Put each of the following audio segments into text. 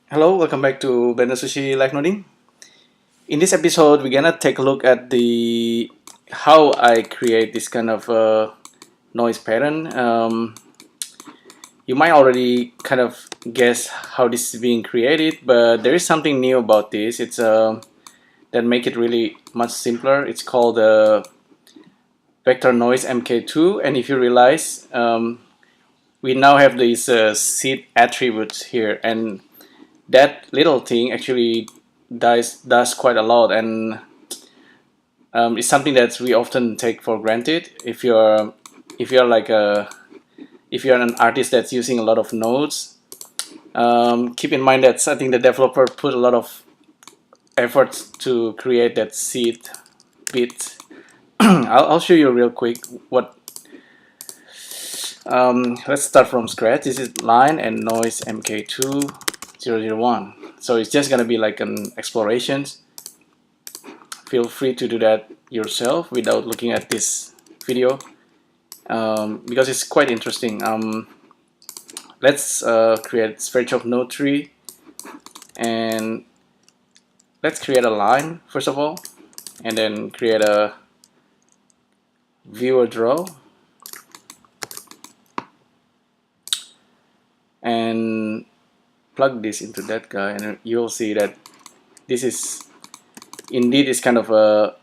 Hello, welcome back to BLENDERUSHI Live Noding. In this episode, we're gonna take a look at the how I create this kind of noise pattern. You might already kind of guess how this is being created, but there is something new about this. It's that make it really much simpler. It's called Vector Noise MK2, and if you realize, we now have these seed attributes here, and that little thing actually does quite a lot, and it's something that we often take for granted. If you're like a if you're an artist that's using a lot of nodes, keep in mind that I think the developer put a lot of effort to create that seed bit. I'll show you real quick what. Let's start from scratch. This is line and noise MK2 001. So it's just gonna be like an exploration. Feel free to do that yourself without looking at this video, because it's quite interesting. Let's create Sverchok node tree, and let's create a line first of all, and then create a viewer draw, and plug this into that guy, and you'll see that this is indeed is kind of a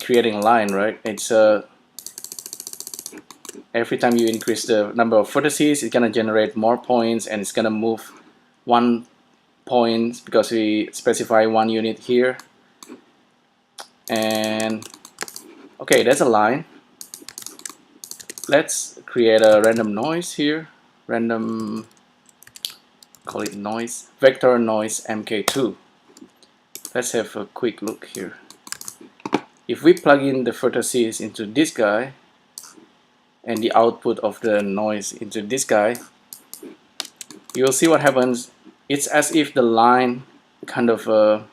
creating a line, right? It's every time you increase the number of vertices, it's gonna generate more points, and it's gonna move 1 point because we specify 1 unit here. And okay, that's a line. Let's create a random noise here. Random, call it noise, vector noise MK2. Let's have a quick look here. If we plug in the vertices into this guy and the output of the noise into this guy, you will see what happens. It's as if the line kind of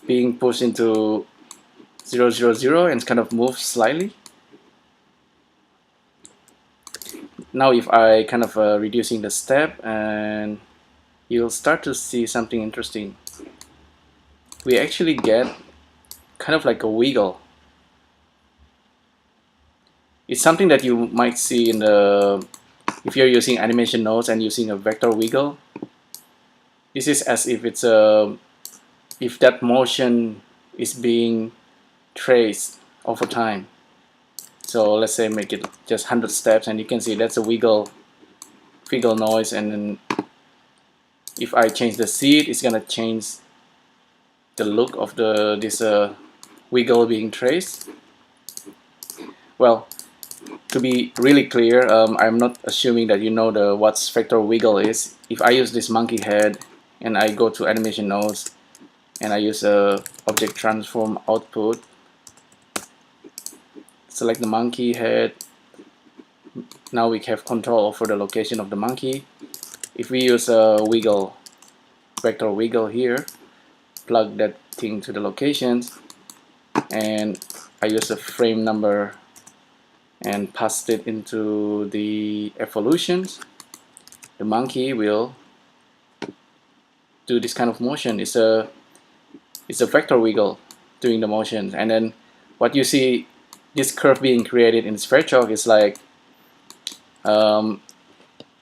being pushed into 000 and kind of moves slightly. Now if I kind of reducing the step, and you'll start to see something interesting. We actually get kind of like a wiggle. It's something that you might see in the, if you're using animation nodes and using a vector wiggle. This is as if it's a, if that motion is being traced over time. So let's say make it just 100 steps, and you can see that's a wiggle noise. And then if I change the seed, it's gonna change the look of this wiggle being traced. Well, to be really clear, I'm not assuming that you know what vector wiggle is. If I use this monkey head and I go to animation nodes and I use a object transform output, select the monkey head. Now we have control over the location of the monkey. If we use a wiggle, vector wiggle here, plug that thing to the locations, and I use a frame number and passed it into the evolutions, the monkey will do this kind of motion. It's a vector wiggle doing the motion. And then what you see, this curve being created in Sverchok is like,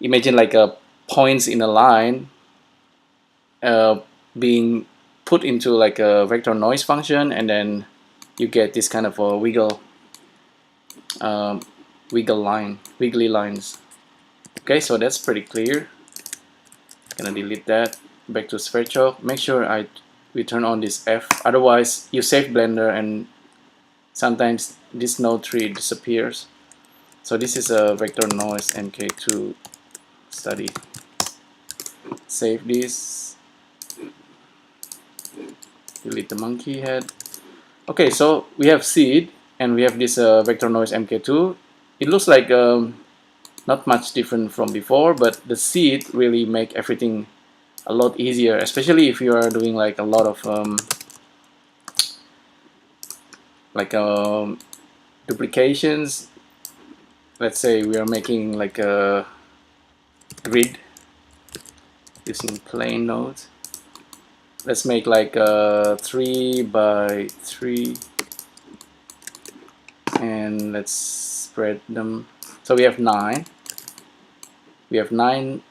imagine like a points in a line being put into like a vector noise function, and then you get this kind of a wiggly lines. Okay, so that's pretty clear. Gonna delete that. Back to Sverchok. Make sure we turn on this F. Otherwise, you save Blender and sometimes this node tree disappears. So this is a vector noise MK2 study. Save this. Delete the monkey head. Okay, so we have seed and we have this vector noise MK2. It looks like not much different from before, but the seed really make everything a lot easier, especially if you are doing like a lot of duplications. Let's say we are making like a grid. using plain nodes. Let's make like 3 by 3, and let's spread them. So we have 9. We have 9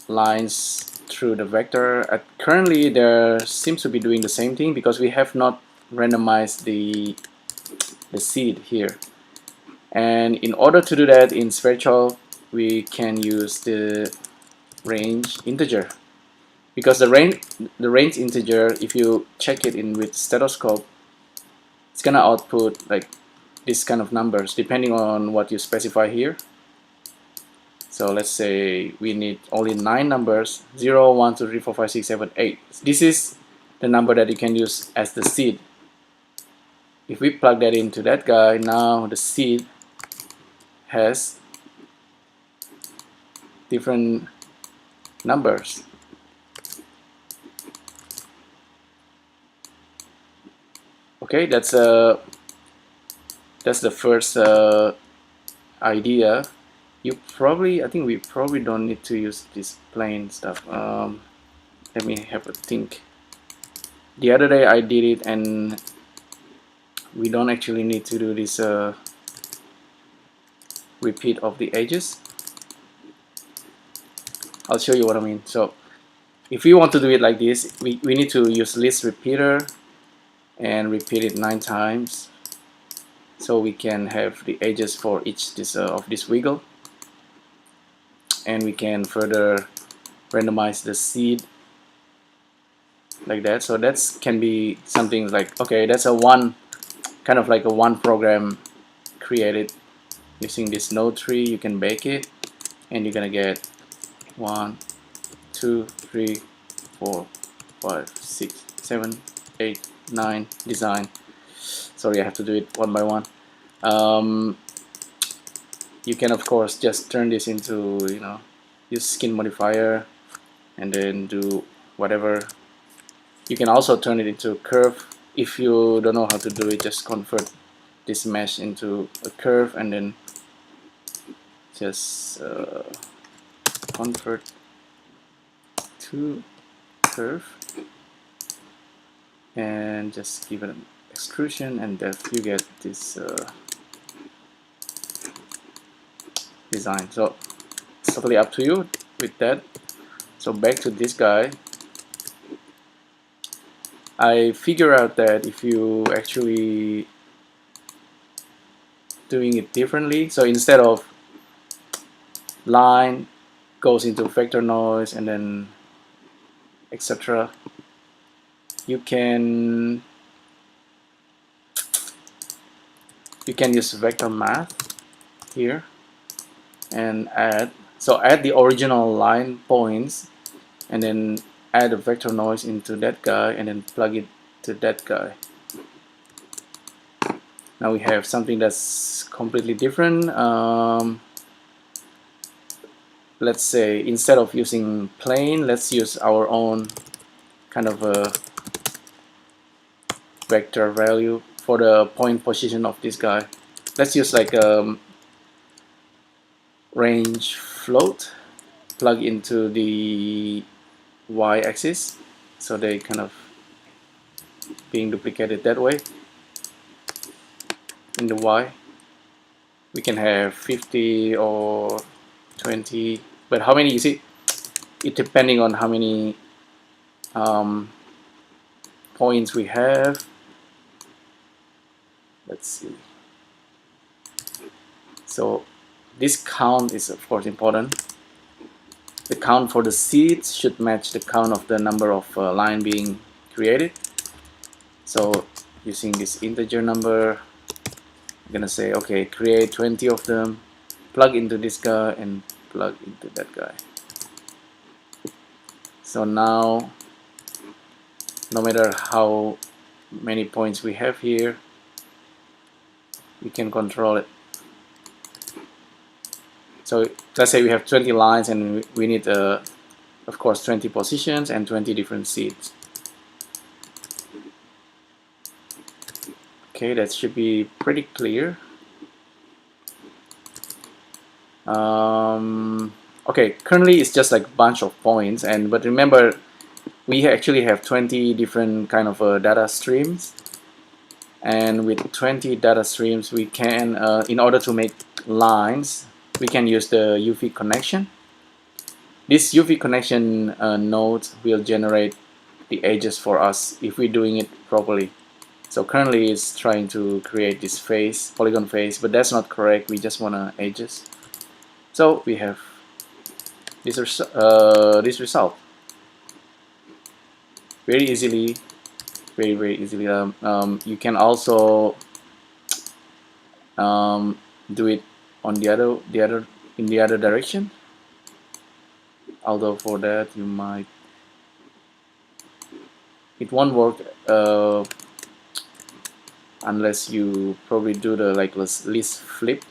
lines through the vector. Currently, there seems to be doing the same thing because we have not randomized the seed here. And in order to do that in Sverchok, we can use the range integer, because the range integer, if you check it in with stethoscope, it's gonna output like this kind of numbers depending on what you specify here. So let's say we need only 9 numbers: 0, 1, 2, 3, 4, 5, 6, 7, 8. This is the number that you can use as the seed. If we plug that into that guy, now the seed has different numbers. Okay, that's the first idea. I think we probably don't need to use this plain stuff. Let me have a think. The other day I did it, and we don't actually need to do this repeat of the edges. I'll show you what I mean. So if we want to do it like this, we need to use list repeater and repeat it 9 times, so we can have the edges for each of this wiggle, and we can further randomize the seed like that. So that can be something like, okay, that's kind of like a one program created using this node tree. You can bake it, and you're gonna get 1, 2, 3, 4, 5, 6, 7, 8, 9 design. Sorry, I have to do it one by one. You can of course just turn this into, use skin modifier and then do whatever. You can also turn it into a curve. If you don't know how to do it, just convert this mesh into a curve and then just convert to curve and just give it an extrusion, and then you get this design. So it's totally up to you with that. So back to this guy, I figure out that if you actually doing it differently, so instead of line goes into vector noise and then etc., you can use vector math here and add the original line points and then add a vector noise into that guy and then plug it to that guy. Now we have something that's completely different. Let's say instead of using plain, let's use our own kind of a vector value for the point position of this guy. Let's use like range float, plug into the y-axis, so they kind of being duplicated that way. In the y, we can have 50 or 20, but how many, you see, it depending on how many points we have. Let's see. So this count is of course important. The count for the seeds should match the count of the number of line being created. So using this integer number, I'm gonna say, okay, create 20 of them, plug into this guy and plug into that guy. So now, no matter how many points we have here, we can control it. So let's say we have 20 lines and we need, of course, 20 positions and 20 different seeds. Okay, that should be pretty clear. Okay, currently it's just like a bunch of points, and but remember we actually have 20 different kind of data streams, and with 20 data streams we can in order to make lines we can use the UV connection. This UV connection node will generate the edges for us if we're doing it properly. So currently it's trying to create this face, polygon face, but that's not correct. We just want edges. So we have this result very easily, very easily. You can also do it on the other in the other direction. Although for that it won't work unless you probably do the list flip,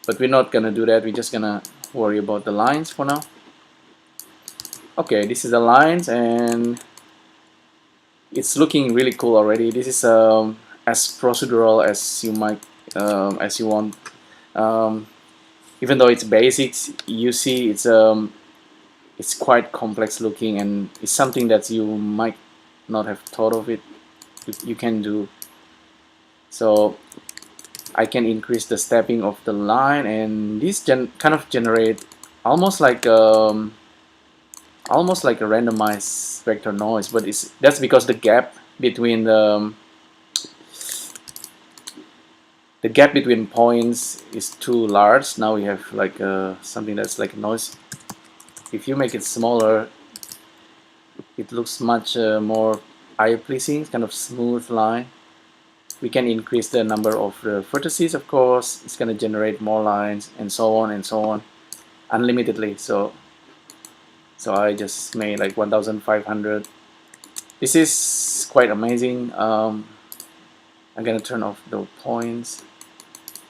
but we're not gonna do that. We're just gonna worry about the lines for now. Okay, this is the lines, and it's looking really cool already. This is as procedural as you might as you want. Even though it's basics, you see it's quite complex looking, and it's something that you might not have thought of it. You can do. So I can increase the stepping of the line, and this kind of generate almost like a randomized vector noise, but that's because the gap between the gap between points is too large. Now we have like something that's like noise. If you make it smaller, it looks much more eye-pleasing, kind of smooth line. We can increase the number of the vertices, of course. It's going to generate more lines, and so on, unlimitedly. So I just made like 1,500. This is quite amazing. I'm gonna turn off the points.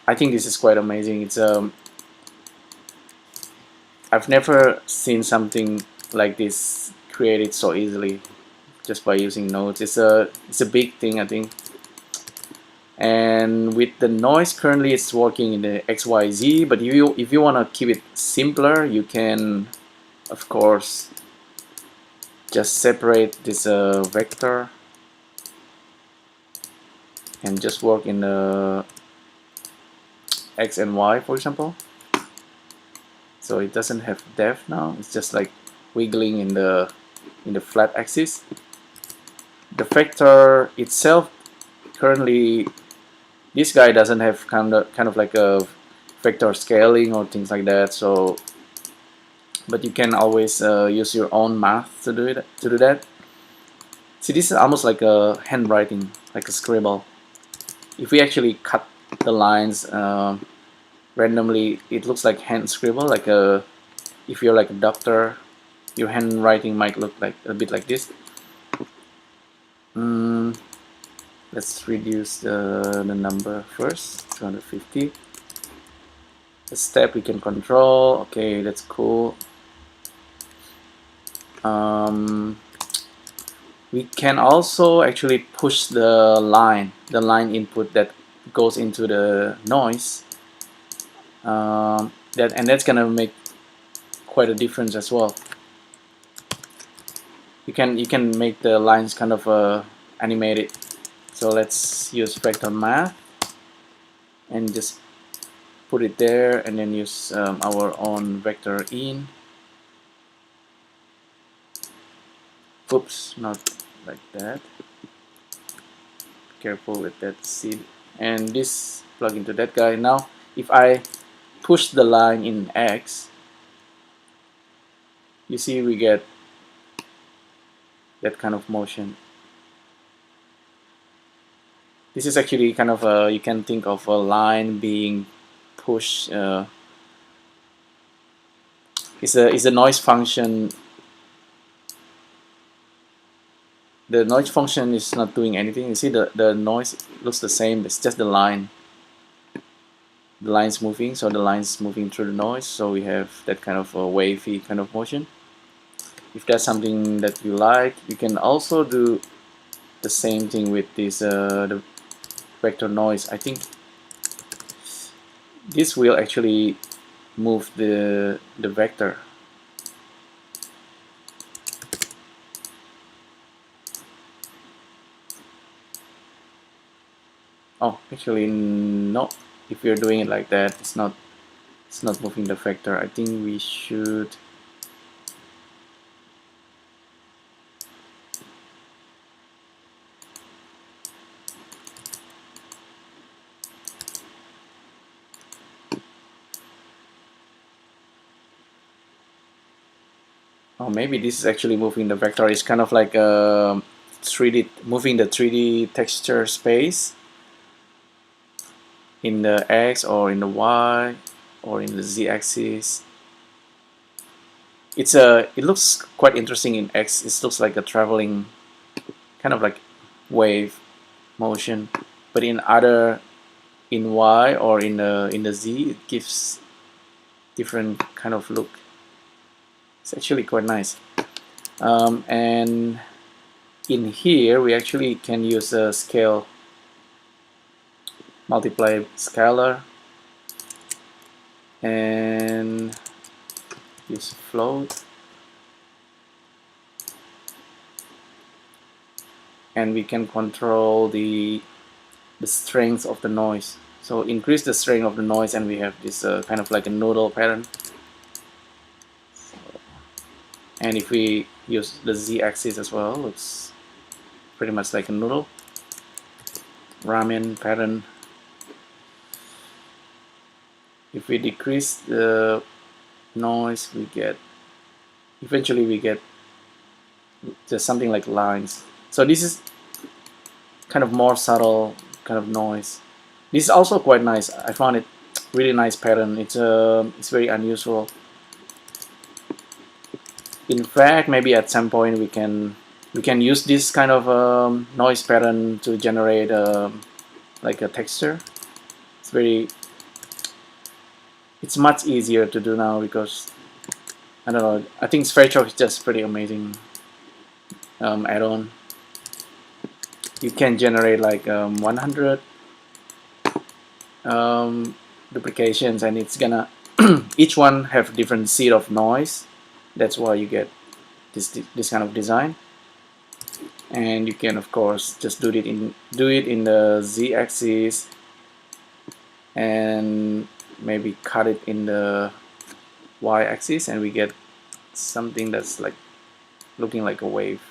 I think this is quite amazing. It's I've never seen something like this created so easily just by using nodes. It's a big thing, I think. And with the noise, currently it's working in the XYZ, but if you want to keep it simpler, you can of course just separate this vector and just work in the X and Y, for example. So it doesn't have depth now. It's just like wiggling in the flat axis. The vector itself, currently this guy doesn't have kind of like a vector scaling or things like that. So, but you can always use your own math to do that. See, this is almost like a handwriting, like a scribble. If we actually cut the lines randomly, it looks like hand scribble. Like if you're like a doctor, your handwriting might look like a bit like this. Let's reduce the number first, 250. The step we can control. Okay, that's cool. We can also actually push the line input that goes into the noise. That's gonna make quite a difference as well. You can make the lines kind of animated. So let's use vector math and just put it there, and then use our own vector in. Oops, not like that. Careful with that seed. And this plug into that guy. Now, if I push the line in X, you see we get that kind of motion. This is actually kind of you can think of a line being pushed. Is a noise function. The noise function is not doing anything. You see the noise looks the same. It's just the line. The line's moving, so the line's moving through the noise. So we have that kind of a wavy kind of motion. If that's something that you like, you can also do the same thing with this the vector noise. I think this will actually move the vector. Oh, actually no. If we're doing it like that, it's not moving the vector. I think we should. Oh, maybe this is actually moving the vector. It's kind of like 3D, moving the 3D texture space in the X or in the Y or in the Z axis. It looks quite interesting in X. It looks like a traveling kind of like wave motion, but in Y or in the Z, it gives different kind of look. It's actually quite nice. And in here, we actually can use a scale, multiply scalar, and use float, and we can control the strength of the noise. So increase the strength of the noise, and we have this kind of like a noodle pattern. And if we use the z-axis as well, looks pretty much like a noodle ramen pattern. If we decrease the noise, eventually we get just something like lines. So this is kind of more subtle kind of noise. This is also quite nice. I found it really nice pattern. It's very unusual. In fact, maybe at some point we can use this kind of noise pattern to generate like a texture. It's much easier to do now because I don't know. I think Sverchok is just pretty amazing add-on. You can generate like 100 duplications, and it's gonna each one have different seed of noise. That's why you get this kind of design. And you can of course just do it in the z-axis and maybe cut it in the y-axis, and we get something that's like looking like a wave.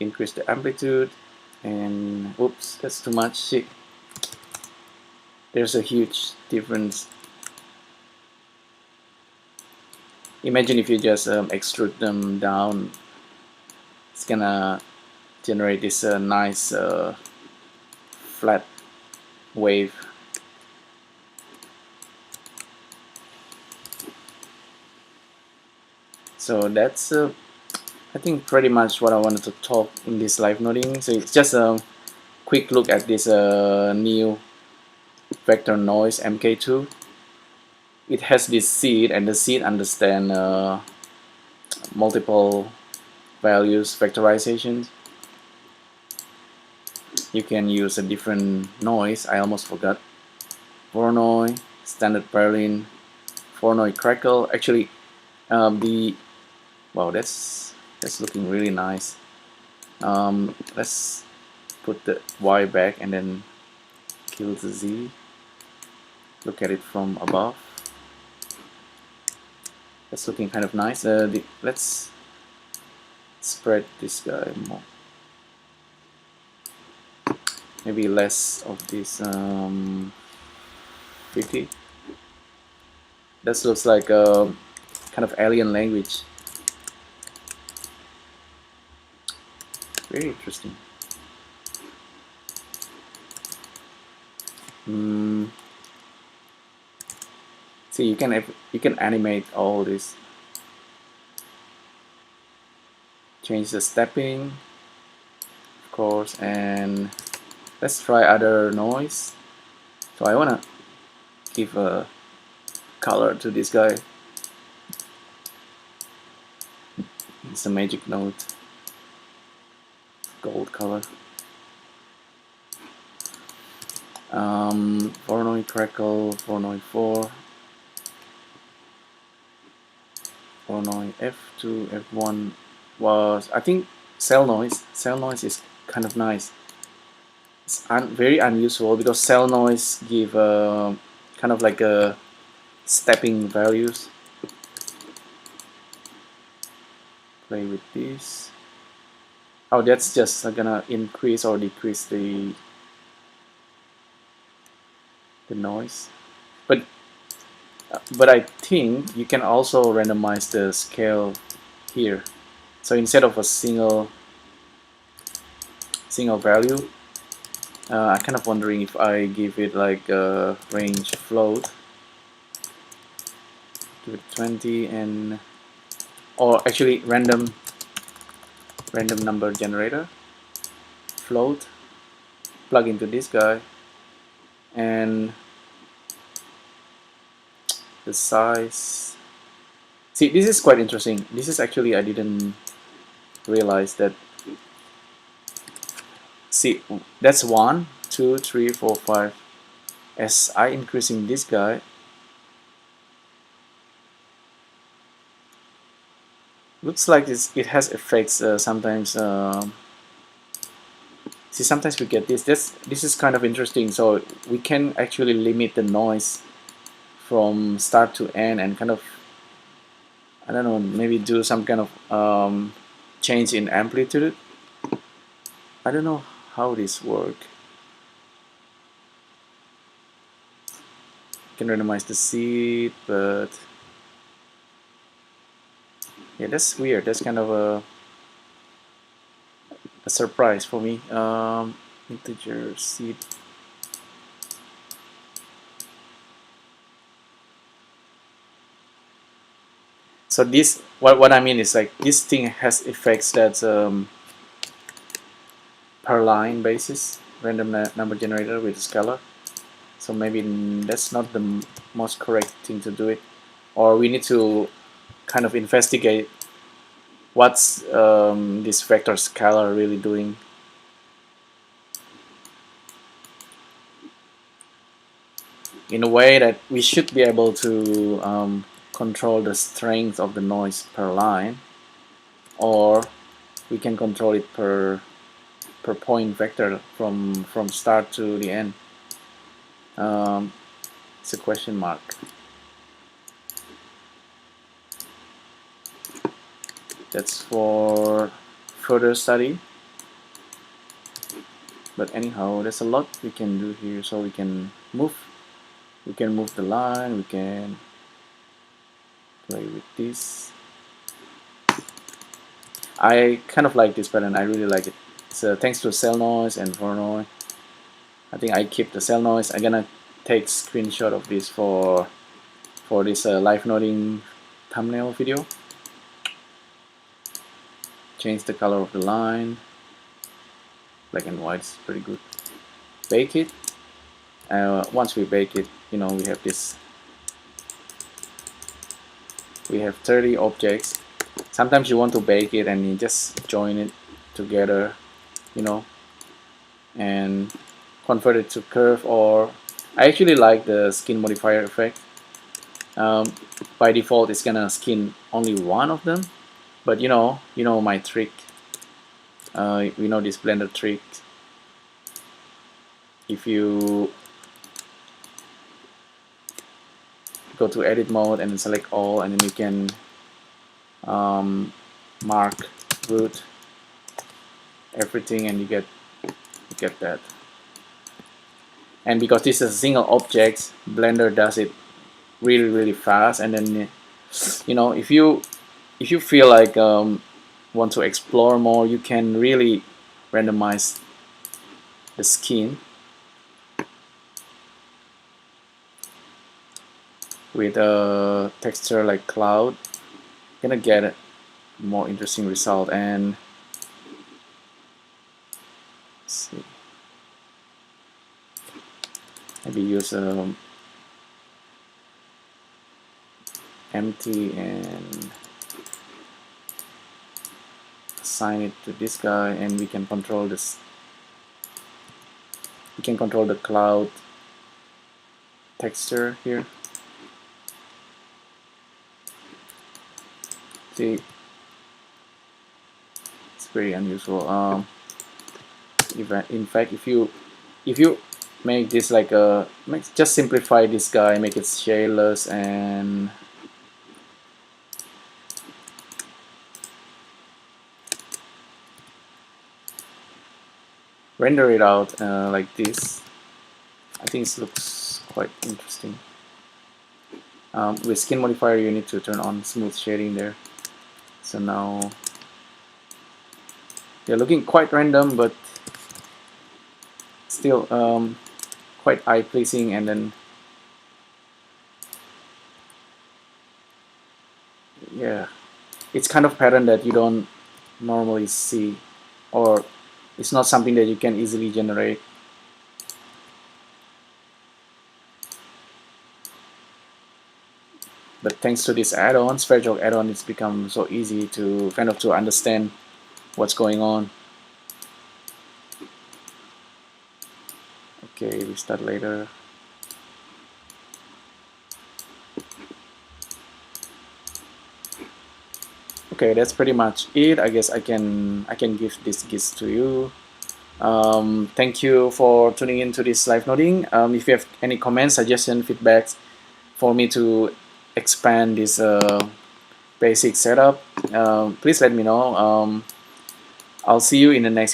Increase the amplitude, and oops, that's too much. See, there's a huge difference. Imagine if you just extrude them down, it's gonna generate this nice flat wave. So that's I think pretty much what I wanted to talk in this live noding. So it's just a quick look at this new vector noise MK2. It has this seed, and the seed understand multiple values vectorizations. You can use a different noise. I almost forgot. Voronoi, standard Berlin, Voronoi crackle. Actually, wow, that's looking really nice. Let's put the Y back and then kill the Z. Look at it from above. That's looking kind of nice. Let's spread this guy more. Maybe less of this 50. That looks like a kind of alien language. Very interesting. See, you can animate all this. Change the stepping, of course, and let's try other noise. So I wanna give a color to this guy. It's a magic note, gold color. Voronoi crackle, Voronoi 4, Voronoi F2, F1 was, I think cell noise. Cell noise is kind of nice. It's very unusual because cell noise give kind of like a stepping values. Play with this. Oh, that's just gonna increase or decrease the noise. But I think you can also randomize the scale here. So instead of a single value, I'm kind of wondering if I give it like a range float, give it 20, and or actually random number generator float, plug into this guy, and the size. See, this is quite interesting. This is actually, I didn't realize that. See, that's 1, 2, 3, 4, 5. As I increasing this guy, looks like it has effects sometimes. See, sometimes we get this. This is kind of interesting. So we can actually limit the noise from start to end and kind of, I don't know, maybe do some kind of change in amplitude. I don't know how this work. Can randomize the seed, but yeah, that's weird. That's kind of a surprise for me. Integer seed. So this, what I mean is like this thing has effects that's per line basis, random number generator with scalar. So maybe that's not the most correct thing to do it, or we need to kind of investigate what's this vector scalar really doing. In a way that we should be able to control the strength of the noise per line, or we can control it per point vector from start to the end. It's a question mark. That's for further study. But anyhow, there's a lot we can do here. So we can move the line, we can play with this. I kind of like this pattern. I really like it. So thanks to cell noise and for noise, I think I keep the cell noise. I'm gonna take screenshot of this for this live nodding thumbnail video. Change the color of the line. Black and white is pretty good. Bake it. Once we bake it, you know, we have this. We have 30 objects. Sometimes you want to bake it and you just join it together, you know, and convert it to curve. Or I actually like the skin modifier effect. By default, it's gonna skin only one of them, but you know my trick. We know this Blender trick. If you go to edit mode and select all, and then you can mark root everything, and you get that. And because this is a single object, Blender does it really fast. And then, you know, if you feel like want to explore more, you can really randomize the skin with a texture like cloud. You're gonna get a more interesting result. And let's see, maybe use empty and assign it to this guy, and we can control this. We can control the cloud texture here. See, it's very unusual. In fact, if you make this like a just simplify this guy, make it shadowless, and render it out like this, I think it looks quite interesting. With skin modifier, you need to turn on smooth shading there. So now they're looking quite random, but still quite eye pleasing. And then yeah, it's kind of pattern that you don't normally see, or it's not something that you can easily generate. But thanks to this add-on, Sverchok add-on, it's become so easy to kind of to understand what's going on. Okay, we start later. Okay, that's pretty much it. I guess I can give this gist to you. Thank you for tuning into this live noding. If you have any comments, suggestions, feedbacks for me to expand this basic setup, please let me know. I'll see you in the next